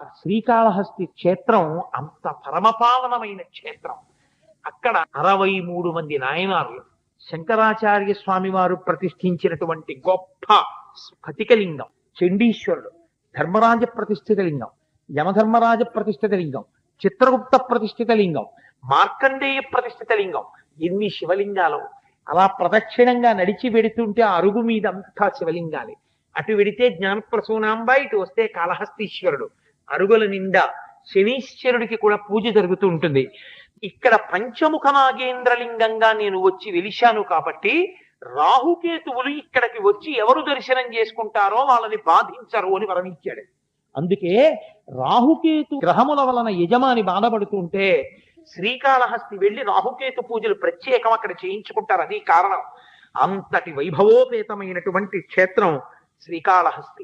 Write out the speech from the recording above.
శ్రీకాళహస్తి క్షేత్రం అంత పరమపావనమైన క్షేత్రం. అక్కడ 63 మంది నాయనార్లు, శంకరాచార్య స్వామి వారు ప్రతిష్ఠించినటువంటి గొప్ప స్ఫటికలింగం, చండీశ్వరుడు, ధర్మరాజ ప్రతిష్ఠిత లింగం, యమధర్మరాజ ప్రతిష్ఠిత లింగం, చిత్రగుప్త ప్రతిష్ఠిత లింగం, మార్కండేయ ప్రతిష్ఠిత లింగం, ఎన్ని శివలింగాలు. అలా ప్రదక్షిణంగా నడిచి వెడుతుంటే ఆ అరుగు మీద అంతా శివలింగాలే. అటు వెడితే జ్ఞానప్రసూనాంబ, ఇటు వస్తే కాళహస్తీశ్వరుడు. అరుగుల నిండా శనీశ్వరుడికి కూడా పూజ జరుగుతూ ఉంటుంది. ఇక్కడ పంచముఖ నాగేంద్రలింగంగా నేను వచ్చి వెలిశాను కాబట్టి రాహుకేతువులు ఇక్కడికి వచ్చి ఎవరు దర్శనం చేసుకుంటారో వాళ్ళని బాధించరు అని వరణించాడు. అందుకే రాహుకేతు గ్రహముల వలన యజమాని బాధపడుతుంటే శ్రీకాళహస్తి వెళ్లి రాహుకేతు పూజలు ప్రత్యేకం అక్కడ చేయించుకుంటారు. అది కారణం. అంతటి వైభవోపేతమైనటువంటి క్షేత్రం శ్రీకాళహస్తి.